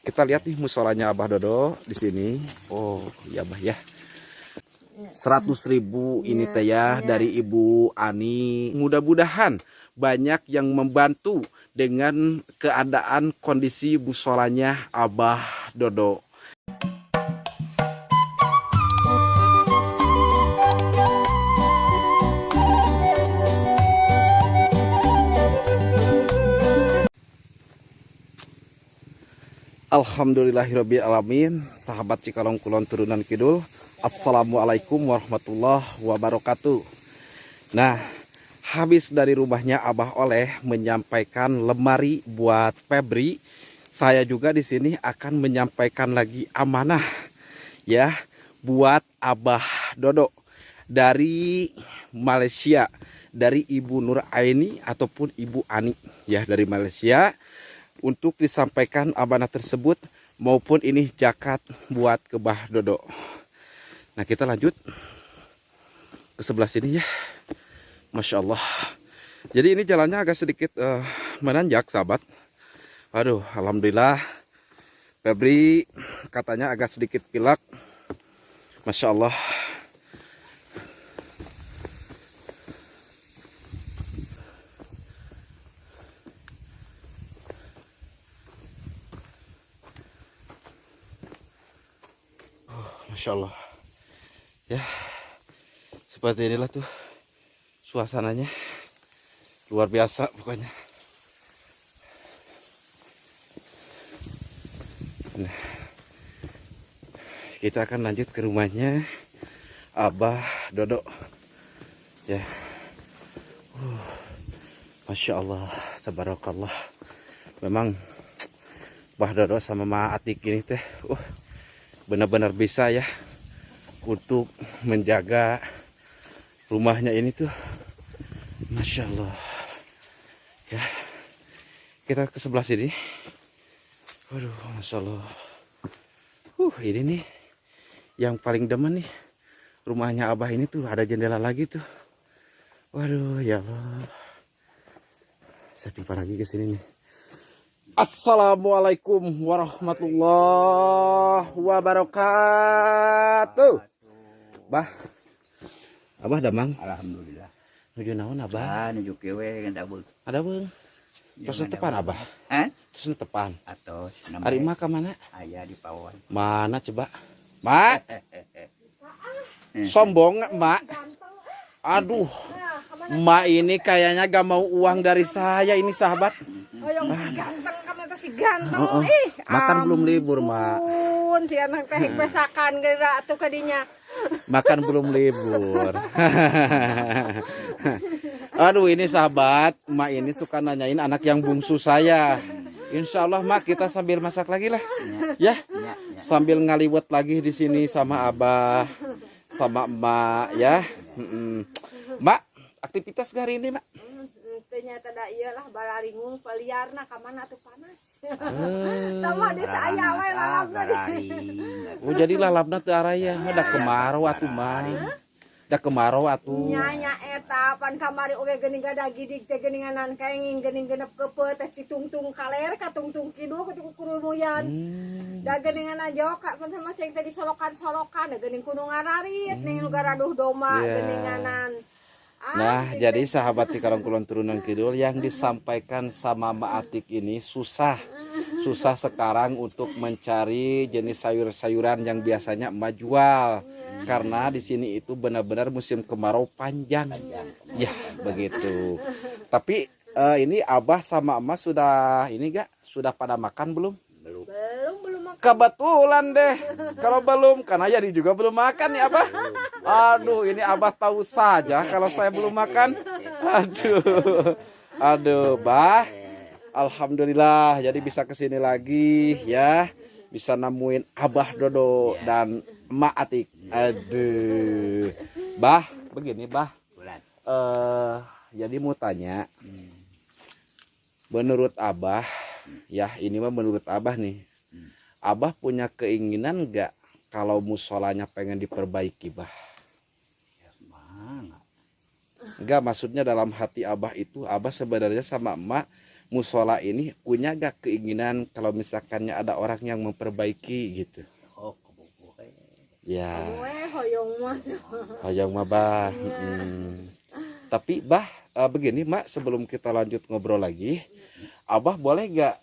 Kita lihat nih musolanya Abah Dodo di sini. Oh, ya Abah ya. 100.000 ini teh ya dari Ibu Ani. Mudah-mudahan banyak yang membantu dengan keadaan kondisi musolanya Abah Dodo. Alhamdulillahirabbil alamin. Sahabat Cikalong Kulon Turunan Kidul, assalamualaikum warahmatullahi wabarakatuh. Nah, habis dari rumahnya Abah Oleh menyampaikan lemari buat Febri, saya juga di sini akan menyampaikan lagi amanah ya buat Abah Dodo dari Malaysia, dari Ibu Nur Aini ataupun Ibu Ani ya, dari Malaysia, untuk disampaikan amanah tersebut maupun ini zakat buat ke Abah Dodo. Nah, kita lanjut ke sebelah sini ya. Masya Allah. Jadi ini jalannya agak sedikit menanjak sahabat. Aduh, alhamdulillah. Febri katanya agak sedikit pilek. Masya Allah. Masya Allah. Ya, seperti inilah tuh suasananya, luar biasa pokoknya. Nah, kita akan lanjut ke rumahnya Abah Dodo ya. Masya Allah, tabarakallah. Memang Abah Dodo sama Ma Atik ini teh benar-benar bisa ya untuk menjaga rumahnya ini tuh. Masya Allah ya. Kita ke sebelah sini. Waduh, Masya Allah. Ini nih yang paling demen nih, rumahnya Abah ini tuh ada jendela lagi tuh. Waduh, ya Allah. Saya timpa lagi ke sini nih. Assalamualaikum warahmatullahi wabarakatuh. Bah, Abah damang. Alhamdulillah. Nuju naon Abah? Nuju kewe kan beung. Ada beung. Terus tepan Abah. Terus tepan. Atau Ari mah ka mana? aya di pawon. Mana coba? Mak. Sombong Mak. Aduh. Mak ini kayaknya gak mau uang dari saya ini sahabat. Ganteng kamu tuh si ganteng. Ih, makan belum libur, Mak. Si anak teh besakan geura atuh kadinya. Makan belum libur. Aduh, ini sahabat, Mak ini suka nanyain anak yang bungsu saya. Insya Allah Mak, kita sambil masak lagi lah. Ya. Sambil ngaliwet lagi di sini sama Abah, sama Emak ya. Mak, aktivitas hari ini Mak? Ternyata da iyalah balaringung paliarna ka mana atuh panas. Sama di teh aya we lalapna di. Oh, jadi lalapna teu araya, da kemarau atuh Mak. Da kemarau atuh. Nya eta pan kamari oge geuning gada gidig teh geuninganan kaenging geuning genep keupeu teh ditungtung kaler ka tungtung kidul ku kurumuyan. Da geuningan jok ka pan sama ceng teh disolokan-solokan geuning kudu ngararit ning nu garaduh doma geuninganan. Nah, jadi sahabat Cikalong Kulon Turunan Kidul, yang disampaikan sama Mbak Atik ini susah sekarang untuk mencari jenis sayur-sayuran yang biasanya Mbak jual, karena di sini itu benar-benar musim kemarau panjang. Ya, begitu. Tapi ini Abah sama Emas sudah sudah pada makan belum? Belum makan. Kebetulan deh. Kalau belum, karena Yadi juga belum makan ya Abah. Aduh, ini Abah tahu saja kalau saya belum makan. Aduh, Bah. Alhamdulillah, jadi bisa kesini lagi ya. Bisa nemuin Abah Dodo dan Emak Atik. Aduh. Bah, begini Bah. Jadi mau tanya. Menurut Abah, ya ini mah menurut Abah nih. Abah punya keinginan nggak kalau musolanya pengen diperbaiki, Bah? Ya, mana? Enggak, maksudnya dalam hati Abah itu, Abah sebenarnya sama Emak musola ini punya gak keinginan kalau misalkannya ada orang yang memperbaiki gitu? Oh, kebubuh. Ya, Gue hoyong mas. hoyong mah bah. Tapi bah, begini mak, sebelum kita lanjut ngobrol lagi, abah boleh gak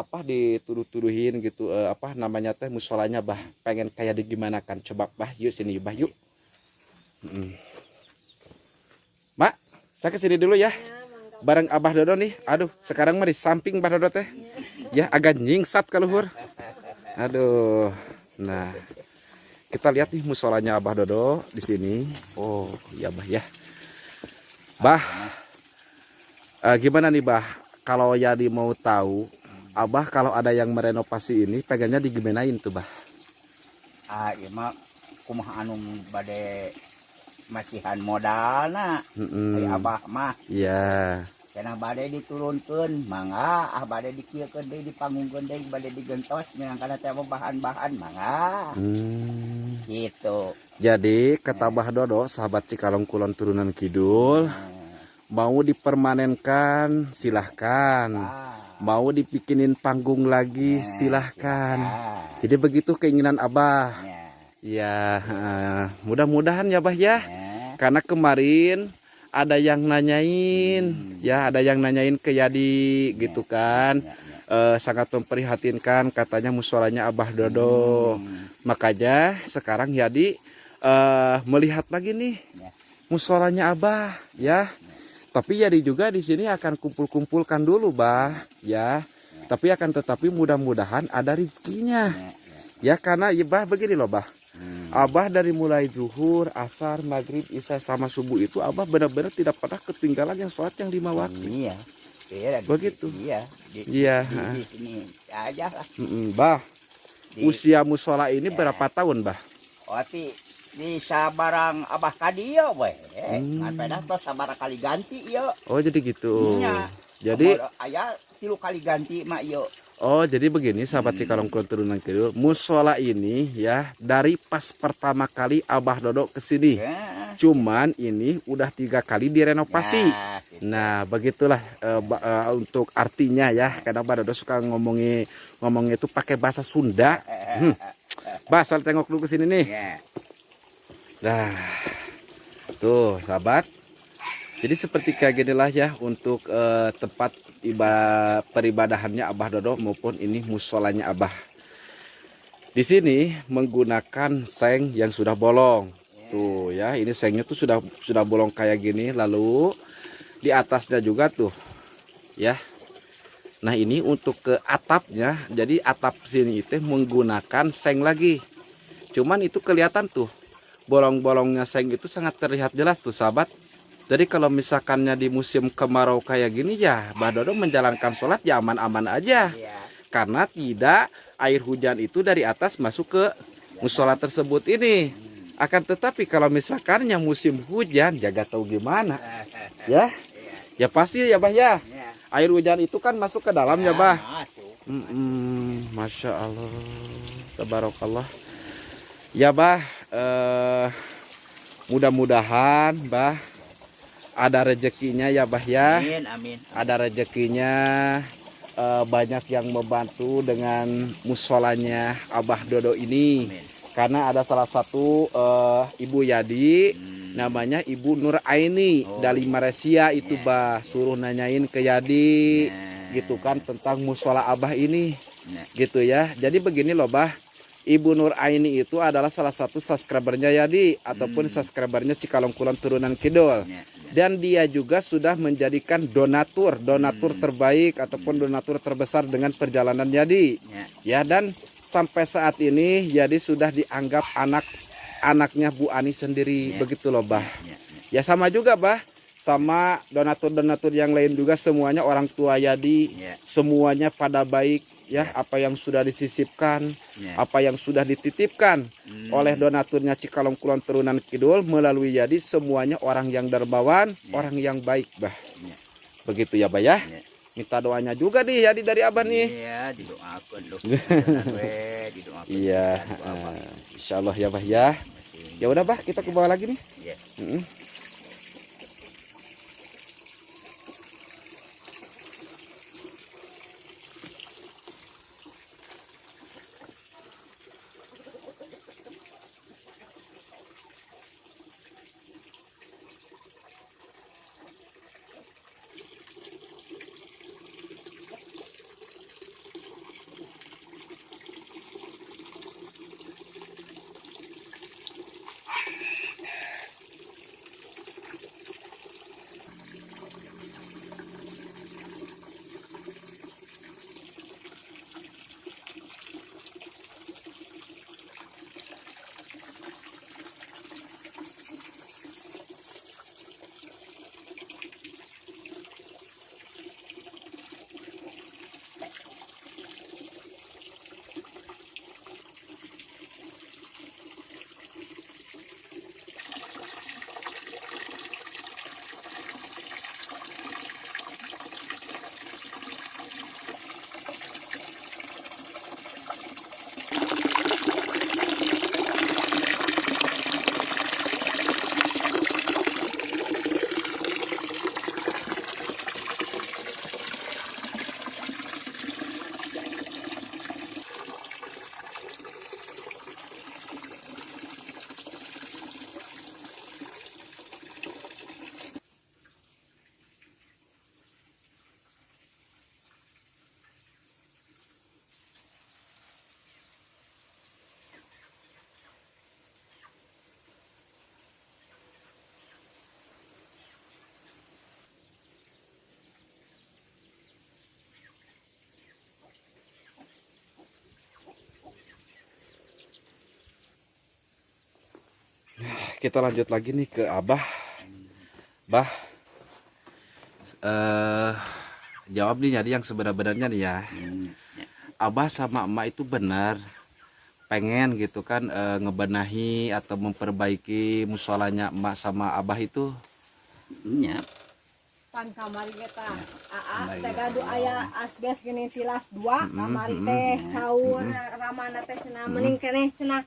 apa dituduh-tuduhin gitu apa namanya teh musolanya bah, pengen kayak digimana kan? Coba bah, yuk sini bah yuk. Mak, saya kesini dulu ya. Bareng Abah Dodo nih. Aduh, sekarang mah di samping Abah Dodo teh. Ya, agak nyingsat ke luhur. Aduh. Nah, kita lihat nih musolanya Abah Dodo di sini. Oh, iya Bah ya. Bah, gimana nih Bah? Kalau Yadi mau tahu, Abah kalau ada yang merenovasi ini, pengennya digimanain tuh Bah? Ieu mah kumaha anu bade masihan modalna. Ai abah mah Iya. cenah bade diturunkeun, mangga bade dikieukeun deui dipanggungkeun deui bade digentos minangkana teh bahan-bahan mangga. Gitu. Jadi kata Abah Dodo, sahabat Cikalong Kulon Turunan Kidul, mau dipermanenkan silahkan, mau dibikinin panggung lagi silahkan. Jadi begitu keinginan Abah. Ya, mudah-mudahan ya Bah ya. Karena kemarin ada yang nanyain, ya ada yang nanyain ke Yadi gitu kan. Sangat memprihatinkan katanya musolanya Abah Dodo. Makanya sekarang Yadi melihat lagi nih musolanya Abah ya. Tapi Yadi juga di sini akan kumpul-kumpulkan dulu Bah ya. Tapi akan tetapi mudah-mudahan ada rezekinya. Ya karena ya Bah begini loh Bah. Abah dari mulai zuhur, asar, maghrib, isya sama subuh itu Abah benar-benar tidak pernah ketinggalan yang sholat yang 5 waktu. Iya. Iya, begitu. Iya. Iya. Di sini aja lah. Bah, usia musola ini berapa tahun Bah? Wati di sabarang abah kadieu we. Ngan pedah tos sabaraha kali ganti ieu. Oh jadi gitu. Iya. Jadi aya 3 kali ganti mak ieu. oh jadi begini sahabat Cikalong Kulon Turunan Kidul, musola ini ya dari pas pertama kali Abah Dodo kesini. Cuman ini udah 3 kali direnovasi. Nah begitulah untuk artinya ya. Karena Abah Dodo suka ngomongnya itu pakai bahasa Sunda. Basal tengok dulu ke sini nih. Nah tuh sahabat. Jadi seperti kayak ginilah ya untuk tempat peribadahannya Abah Dodo maupun ini musolanya Abah. Di sini menggunakan seng yang sudah bolong. Tuh ya, ini sengnya tuh sudah bolong kayak gini, lalu di atasnya juga tuh. Ya. Nah, ini untuk ke atapnya. Jadi atap sini itu menggunakan seng lagi. Cuman itu kelihatan tuh. Bolong-bolongnya seng itu sangat terlihat jelas tuh, sahabat. Jadi kalau misalkannya di musim kemarau kayak gini ya, Bah Dodo menjalankan sholat ya aman-aman aja. Karena tidak air hujan itu dari atas masuk ke musola tersebut ini. Akan tetapi kalau misalkannya musim hujan, jaga tahu gimana. Ya, ya pasti ya Bah ya. Air hujan itu kan masuk ke dalam ya Bah. Masya Allah, tabarakallah. Ya Bah, mudah-mudahan Bah ada rezekinya ya Bah ya. Amin. Ada rezekinya, banyak yang membantu dengan musolanya Abah Dodo ini. Karena ada salah satu Ibu Yadi, namanya Ibu Nur Aini dari Malaysia itu Bah, suruh nanyain ke Yadi gitu kan tentang musola Abah ini. Gitu ya. Jadi begini loh Bah. Ibu Nur Aini itu adalah salah satu subscribernya Yadi ataupun subscribernya Cikalong Kulon Turunan Kidul. Dan dia juga sudah menjadikan donatur terbaik ataupun donatur terbesar dengan perjalanan Yadi. Ya, dan sampai saat ini Yadi sudah dianggap anaknya Bu Ani sendiri, begitu loh Bah. Ya sama juga Bah, sama donatur-donatur yang lain juga semuanya orang tua Yadi, semuanya pada baik. Ya, apa yang sudah disisipkan, apa yang sudah dititipkan oleh donaturnya Cikalong Kulon Turunan Kidul melalui Yadi, semuanya orang yang dermawan, orang yang baik Bah. Begitu ya Bah ya. Minta doanya juga nih Yadi dari Abah nih. Iya, didoakan loh. Didoakan. Iya, insyaallah ya Bah ya. Ya udah Bah, kita ke bawah lagi nih. kita lanjut lagi nih ke Abah. Bah, jawab nih jadi yang sebenarnya nih ya. Abah sama emak itu benar pengen gitu kan ngebenahi atau memperbaiki musolanya emak sama abah itu. Nya. Pan kamari kita teh gaduh aya asbes gini tilas 2 kamari teh saur ramana teh cenah mending keneh cenah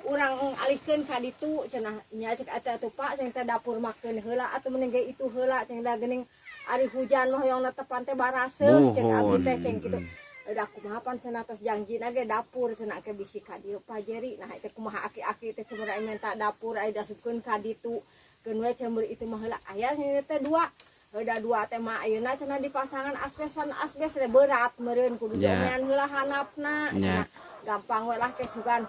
urang alikeun ka ditu cenah nya cek atuh Pak cenah teh dapur makeun heula atuh mending ge itu heula cenah da geuning ari hujan mah hoyong tepan teh baraseuh cek abdi teh ceng kitu. Udah kumaha pan cenah tos janjina ge dapur cenah ke bisi ka dieu Pak Jeri. Nah teh kumaha aki-aki teh cemeur aya minta dapur aya dasupkeun ka ditu. Keun we cemeur itu mah heula aya cenah teh 2. Udah 2 teh mah ayeuna cenah dipasangan asbes pan asbes teh berat meureun kudu jomean heula hanapna. Cenah gampang we lah ke sugan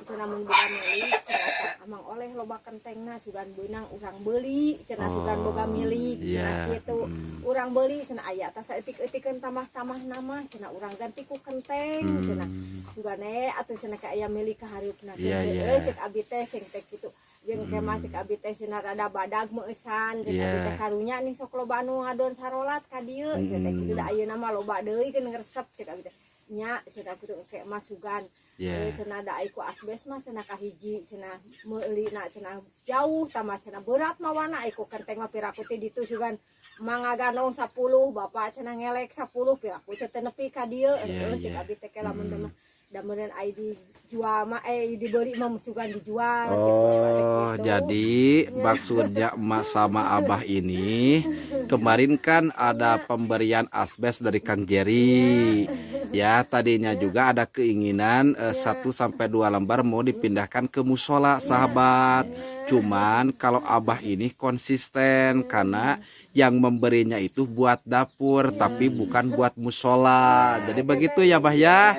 cenah mun boga milik cenah amang oleh loba kentengna sugan beunang urang beuli cenah sugan boga milik cenah kitu. Urang beuli cenah aya tah saeutik-eutikeun tamah-tamah nama cenah urang ganti ku kenteng cenah sugane atuh cenah ka aya milik ka hareupna teh cek abi teh ceng teh kitu. Jeung kemah cek abi teh cenah rada badag meusan cek abi teh karunya nih sok loba anu ngadon sarolat ka dieu cenah teh kitu da ayeuna mah loba deui keun ngresep cek abi teh nya cenah kitu ke masugan cenah da ku asbes mah cenah kahiji cenah meulina cenah jauh tamah cenah berat mah wana ku kenteng mah piraku teh ditu sugan mangga ganong 10 bapak cenah ngelek 10 piraku teh nepi ka dieu cek abi teh ke lamun teh mah da meureun ai dijual mah dibeli mah sugan dijual oh jadi maksudnya emak sama abah ini kemarin kan ada pemberian asbes dari Kang Jerry ya, tadinya juga ada keinginan 1-2 lembar mau dipindahkan ke musola sahabat. Cuman kalau abah ini konsisten karena yang memberinya itu buat dapur tapi bukan buat musola. Jadi begitu ya bah ya.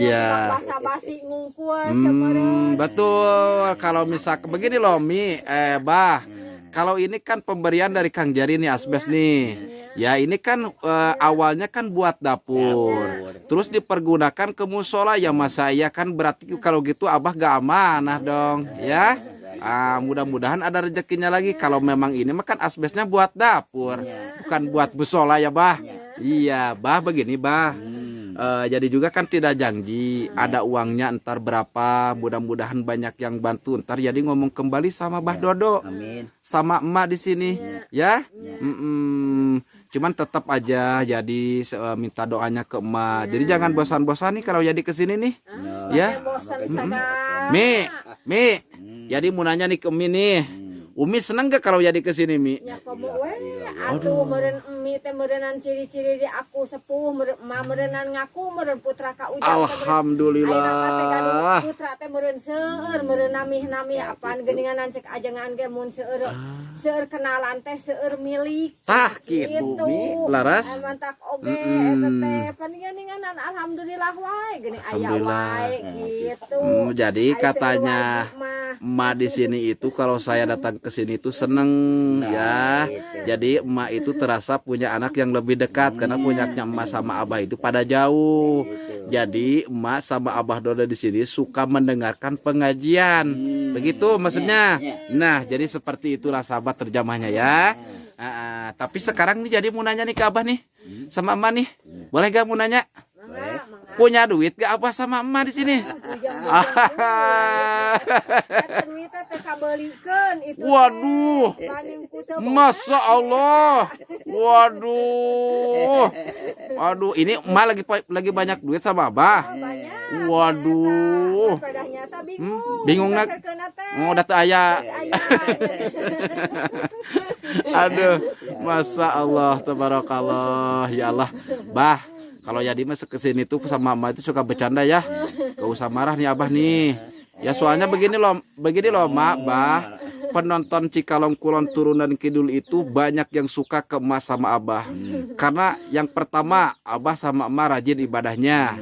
Ya. Betul. Kalau misalkan begini loh Mi, bah. Kalau ini kan pemberian dari Kang Jari nih asbes nih. Ya ini kan awalnya kan buat dapur. Terus dipergunakan ke musola ya mas saya kan berarti kalau gitu abah gak amanah dong ya. Mudah-mudahan ada rezekinya lagi. Kalau memang ini mah kan asbesnya buat dapur, bukan buat musola ya bah. Iya bah begini bah. Jadi juga kan tidak janji ada uangnya entar berapa, mudah-mudahan banyak yang bantu entar jadi ngomong kembali sama Bah Dodo sama emak di sini ya. Cuman tetap aja jadi minta doanya ke emak. Jadi jangan bosan-bosan nih kalau jadi kesini nih ya. Mi jadi mau nanya nih ke Mi nih, Umi seneng gak kalau jadi kesini Mi? Ya komo we, atuh meureun emi teh meureunan ciri-ciri di aku sepuh, meureunan ngaku meureun putra ka ujang. Alhamdulillah. Putra teh meureun seueur, meureun namih-namih apaan geuningan cek ajengan ge mun seueur kenalan teh seueur milik. Tah kitu Mi, laras. Mantak oge eta teh paningganinganan alhamdulillah wae geuning aya wae gitu. Jadi katanya emak di sini itu kalau saya datang ke sini itu seneng ya. Jadi emak itu terasa punya anak yang lebih dekat karena punyanya emak sama abah itu pada jauh. Jadi emak sama abah Dodo di sini suka mendengarkan pengajian. Begitu maksudnya. Nah, jadi seperti itulah sahabat terjemahnya ya. Tapi sekarang nih jadi mau nanya nih ke abah nih sama emak nih. Boleh gak mau nanya? Punya duit gak abah sama emak di sini? Waduh, Masya Allah. Waduh, ini emak lagi banyak duit sama abah. Waduh, bingung nak? Oh, data ayah. Aduh, Masya Allah, tabarakallah, ya Allah, bah. Kalau jadi mas kesini tuh sama mama itu suka bercanda ya, gak usah marah nih abah nih. Ya soalnya begini loh mak, bah. Penonton Cikalong Kulon Turunan Kidul itu banyak yang suka ke emas sama abah. Karena yang pertama abah sama emak rajin ibadahnya.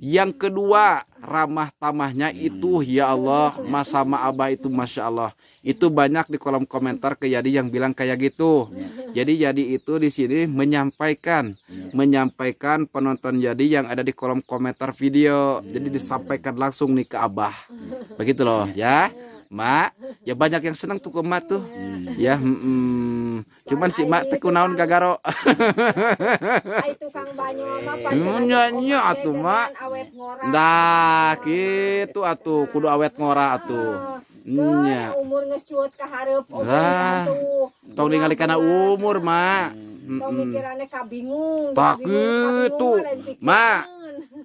Yang kedua ramah tamahnya itu ya Allah, mas sama abah itu masya Allah. Itu banyak di kolom komentar ke Yadi yang bilang kayak gitu. Jadi itu di sini menyampaikan penonton Yadi yang ada di kolom komentar video. Jadi disampaikan langsung nih ke abah. Begitu loh ya. Mak, ya banyak yang senang tuh ke Mak tuh. Ya, cuman si Mak teh kunaon gagaro. Ai tukang banyo mah Nya atuh Mak. awet ngora. Dah, kitu atuh, kudu awet ngora atuh. Nya. Umur geus cuet ka hareup oge Lah. atuh. Tong ningali kana umur, Mak. Tong mikirannya kabingung. Tak gitu, Mak.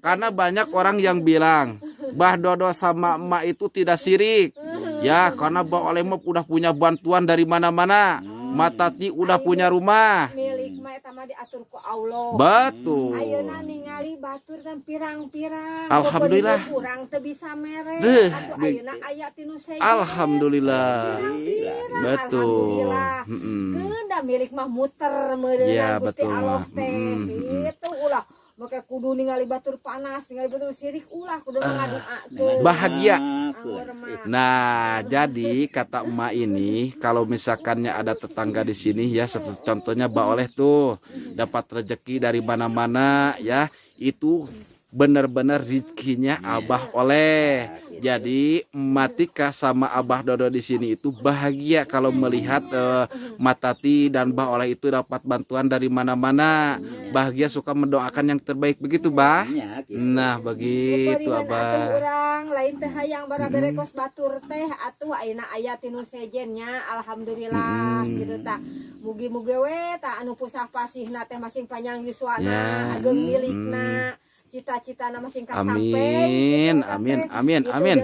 Karena banyak orang yang bilang Bah Dodo sama emak itu tidak sirik. Ya, karena Bah Oleh mah udah punya bantuan dari mana-mana. Matati udah punya rumah. Milik mah eta mah diatur ku Allah. Betul. Ayeuna ningali batur dan pirang-pirang. Alhamdulillah. Kurang teu bisa mere. Deh, Atuh ayeuna aya tinu sejen. Alhamdulillah. Pirang-pirang. Betul. Alhamdulillah. Keunda milik mah muter meureun Ya, Gusti betul, Allah Mak. teh. Itu ulah make kudu ningali batur panas, ningali batur sirik ulah kudu ngadoakeun. Bahagia. Anggur mah. Nah, jadi kata emak ini, kalau misalkannya ada tetangga di sini ya, seperti contohnya Mbak Oleh tuh dapat rezeki dari mana-mana ya, itu benar-benar rezekinya Abah Oleh. Jadi Matika sama Abah Dodo di sini itu bahagia kalau melihat Matati dan Mbah Oleh itu dapat bantuan dari mana-mana. Bahagia, suka mendoakan yang terbaik begitu, Bah. Nah, begitu, Abah. Urang lain teh hayang bara berekos batur teh atuh ayeuna aya tinu sejennya alhamdulillah gitu ta. Mugi-mugi we ta anu pusah pasihna teh masing panjang yuswana Ya. ageng milikna. Cita-citana masing kasampe. Amin, amin, amin, amin.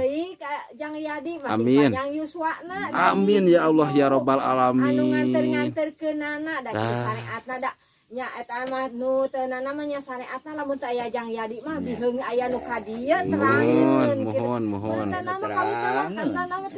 Jang Yadi masing Amin. panjang yuswana. Amin ya Allah ya Rabbal Anu alamin. nganter-nganterkeunana da syariatna da nya eta mah nu teu namanya syariatna lamun teu aya Jang Yadi mah biheung aya nu ka dieu terangkeun gitu. Mohon. Teu nama kami teh nama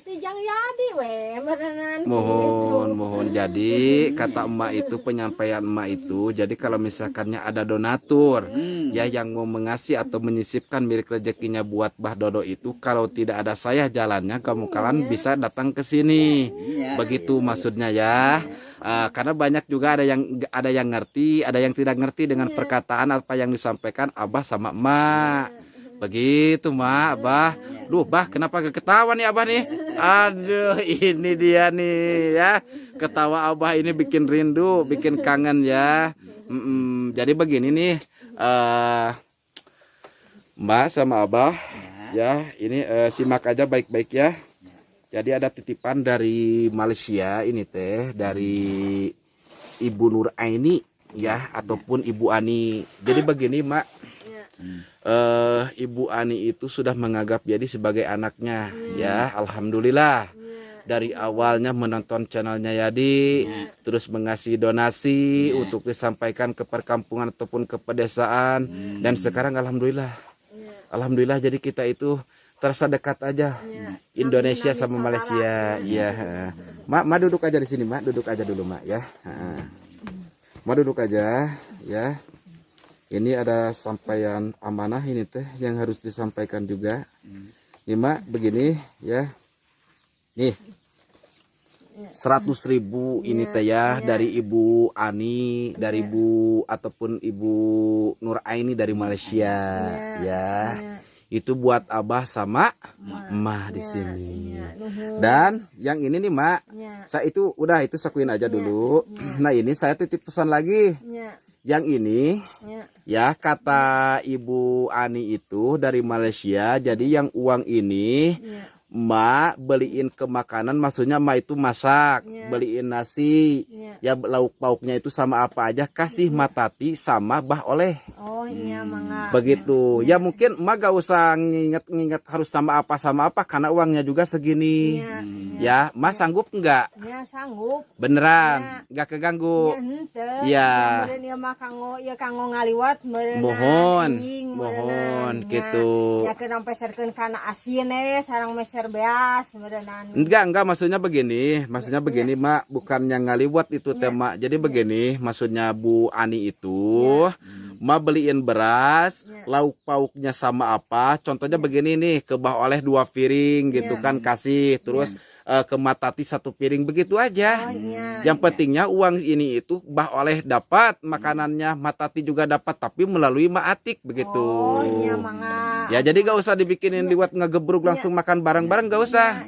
ti Jang Yadi we berenang. Mohon. Jadi kata emak itu, penyampaian emak itu, jadi kalau misalkannya ada donatur ya yang mau mengasih atau menyisipkan milik rezekinya buat Bah Dodo itu, kalau tidak ada saya jalannya, kamu kalian bisa datang ke sini. Begitu maksudnya ya. Karena banyak juga ada yang ngerti, ada yang tidak ngerti dengan perkataan apa yang disampaikan Abah sama emak. Begitu, Mak, Abah. Duh, Bah, kenapa gak ketawa nih Abah nih? Aduh, ini dia nih ya. Ketawa Abah ini bikin rindu, bikin kangen ya. Jadi begini nih, Mbak sama Abah, ya ini simak aja baik-baik ya. Jadi ada titipan dari Malaysia ini teh, dari Ibu Nur Aini ya, ataupun Ibu Ani. Jadi begini, Mak. Ibu Ani itu sudah menganggap jadi sebagai anaknya ya, alhamdulillah. Dari awalnya menonton channelnya Yadi, terus mengasih donasi untuk disampaikan ke perkampungan ataupun ke pedesaan, dan sekarang alhamdulillah jadi kita itu terasa dekat aja, Indonesia sama Malaysia. Iya, Mak duduk aja di sini, Mak duduk aja dulu, Mak ya. Mak duduk aja ya. Ini ada sampaian amanah ini teh yang harus disampaikan juga. Nih, Mak, begini ya. Nih, 100.000 ini teh ya, dari Ibu Ani, dari Ibu ataupun Ibu Nur Aini dari Malaysia ya. Itu buat Abah sama Emak di sini. Dan yang ini nih, Mak, saya itu udah itu sakuin aja dulu. Nah, ini saya titip pesan lagi. Yang ini ya, kata Ibu Ani itu dari Malaysia. Jadi yang uang ini Mak beliin ke makanan, maksudnya Mak itu masak, beliin nasi, ya lauk pauknya itu sama apa aja, kasih Matati sama Bah Oleh. Oh iya, mangga. Begitu. Ya mungkin Mak gak usah nginget harus sama apa karena uangnya juga segini. Ya, Mak sanggup enggak? Ya sanggup. Beneran, nggak keganggu. Ya. Ya mah kanggo ngaliwat Mohon gitu. Ya keur peserkeun kana asin sareng meser beas meureunnan. Enggak, maksudnya begini, Mak, bukan yang ngaliwat itu tema. Jadi begini, maksudnya Bu Ani itu Mak beliin beras, lauk pauknya sama apa. Contohnya begini nih, ke Bah Oleh 2 piring gitu kan, kasih terus ke Matati 1 piring, begitu aja. Yang pentingnya uang ini itu Bah Oleh dapat makanannya, Matati juga dapat, tapi melalui Mak Atik begitu. Oh iya, mangga. Ya jadi gak usah dibikinin liwat ngegebruk langsung makan bareng-bareng, gak usah.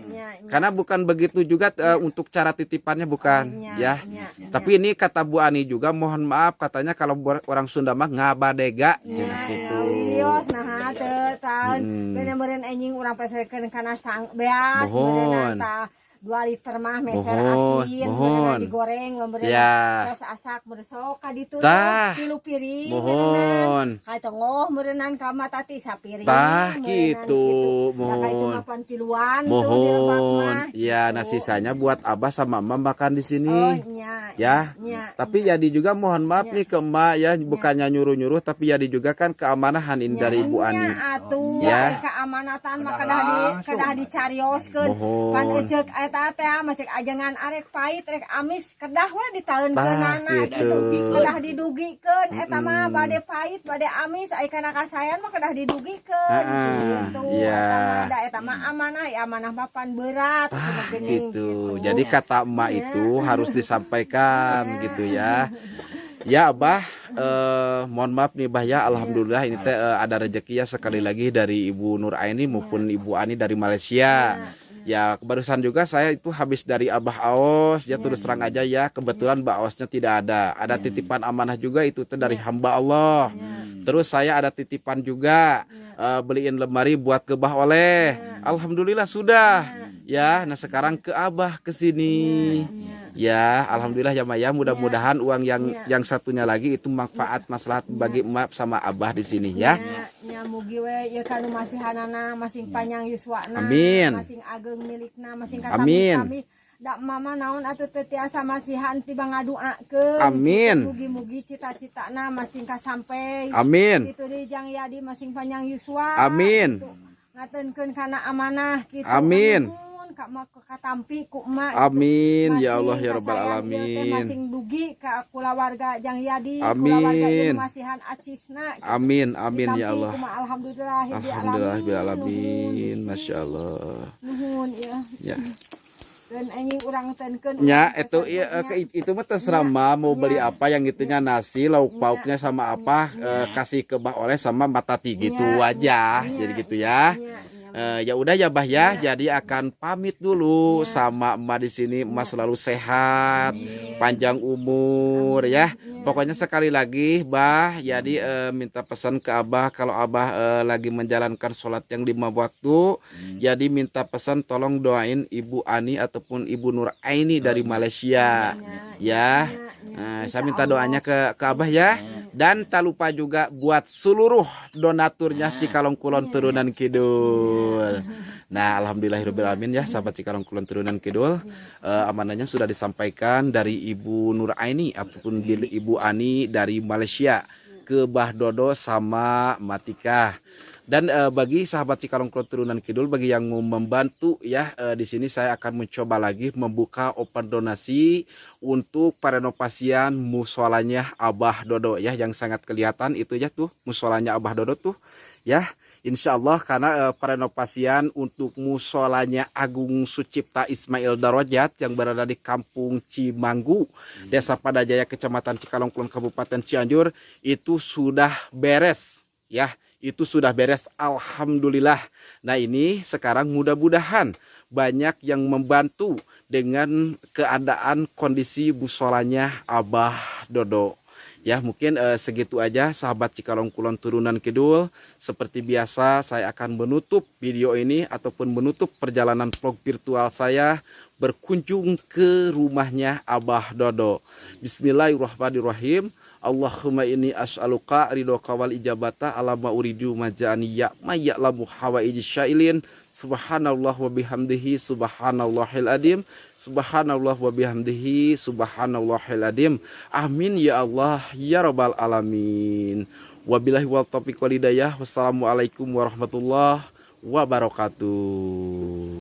Karena bukan begitu juga untuk cara titipannya bukan ya. Tapi ini kata Bu Ani juga, mohon maaf katanya kalau orang Sunda mah ngabadega gitu. Wios nah teu taun bener-bener anjing urang pesekeun kana sang beas Mohon. bener 2 liter mah meser Mohon, asin mohon. bener digoreng bener Ya. terus asak beresok ka ditu Tah. 3 piring Mohon. ka tengah meureunnan ka mah tati sapiring Tah meureunnan gitu, Da ka itu mohon. mah pantiluan tuh di lebak Mohon. mah. Ya, nah sisanya buat Abah sama Emak makan di Oh sini. Ya. Tapi Yadi juga mohon maaf nih ke Emak ya, bukannya nyuruh-nyuruh tapi Yadi juga kan keamanahan ini dari Ibu Ani. Atuh Ya. keamanatan mah kedah dicarioskeun Mohon. pan eceuk eta teh mah cek ajengan arek pait rek amis kedah we ditaeunkeunana Tah, gitu gitu. kedah didugikeun eta mah bade pait bade amis ai kana kasayan mah kedah didugikeun gitu iya. eta mah amanah ya amanah mah pan berat cenah geuning Gitu. Jadi kata emak itu harus disampaikan gitu ya. Ya Abah, mohon maaf nih Bah ya, alhamdulillah ini teh ada rezeki ya sekali lagi dari Ibu Nur Aini maupun Ibu Ani dari Malaysia. Ya barusan juga saya itu habis dari Abah Aos ya, terus terang aja ya, kebetulan Mbak Aosnya tidak ada. Ada titipan amanah juga itu teh dari hamba Allah. Terus saya ada titipan juga beliin lemari buat ke Bah Oleh. Alhamdulillah sudah. Ya, nah sekarang ke Abah ke sini. Ya, alhamdulillah ya Maya, mudah-mudahan uang yang satunya lagi itu manfaat maslahat bagi emak sama Abah di sini ya. nya mugi we ieu kanu masihanana masing panjang yuswana Amin. masing ageng milikna masing Amin. kami da mama naon atuh teu tiasa masihan tiba ngaduakeun. Amin. Mugi-mugi cita-citana masing kasampe. Amin. Kitu deui Jang Yadi masing panjang yuswa. Amin. Kitu. Ngatenkeun kana amanah kitu. Amin. Ka mak katampi ku emak. Amin Masing ya Allah ya rabbal kasayang ieu teh alamin. Masing dugi ka kulawarga Jang Yadi, Amin. kulawarga jeung masihan acisna. Amin amin ya Ditampi Allah. kumaha alhamdulillah Alhamdulillah bil alamin. Masya Allah. Nuhun ya. Ya. Dan anjing urang tenkeun. Ya itu mah terserah mah mau beli apa yang itunya nasi lauk pauknya sama apa kasih ke Bah Oleh sama Matati gitu aja. Jadi gitu ya. Ya udah ya Bah ya, jadi akan pamit dulu sama emak di sini. Emak selalu sehat, panjang umur ya. Pokoknya sekali lagi Bah, jadi minta pesan ke Abah kalau Abah lagi menjalankan sholat yang 5 waktu, jadi minta pesan tolong doain Ibu Ani ataupun Ibu Nur Aini dari Malaysia ya. Saya minta doanya ke Abah ya. Dan tak lupa juga buat seluruh donaturnya Cikalong Kulon Turunan Kidul. Nah, alhamdulillahirobbilalamin ya, sahabat Cikalong Kulon Turunan Kidul, amanahnya sudah disampaikan dari Ibu Nur Aini ataupun Ibu Ani dari Malaysia ke Bah Dodo sama Matika. Dan bagi sahabat Cikalong Kulon Turunan Kidul, bagi yang mau membantu ya, di sini saya akan mencoba lagi membuka open donasi untuk renovasian musolanya Abah Dodo ya, yang sangat kelihatan itu ya tuh musolanya Abah Dodo tuh ya. Insya Allah karena renovasian untuk musolanya Agung Sucipta Ismail Darajat yang berada di Kampung Cimanggu, Desa Padajaya, Kecamatan Cikalong Kulon, Kabupaten Cianjur itu sudah beres ya. Itu sudah beres, alhamdulillah. Nah ini sekarang mudah-mudahan banyak yang membantu dengan keadaan kondisi musolanya Abah Dodo. Ya mungkin segitu aja sahabat Cikalong Kulon Turunan Kidul. Seperti biasa saya akan menutup video ini ataupun menutup perjalanan vlog virtual saya berkunjung ke rumahnya Abah Dodo. Bismillahirrahmanirrahim. Allahumma inni as'aluka ridhoka wal ijabata ala ma uridu majani ya mayya'lamu hawaiji syailin. Subhanallah wa bihamdihi subhanallahil adim. Subhanallah wa bihamdihi subhanallahil adim. Amin ya Allah ya rabbal alamin. Wabillahi wal taufiq wal hidayah. Wassalamualaikum warahmatullahi wabarakatuh.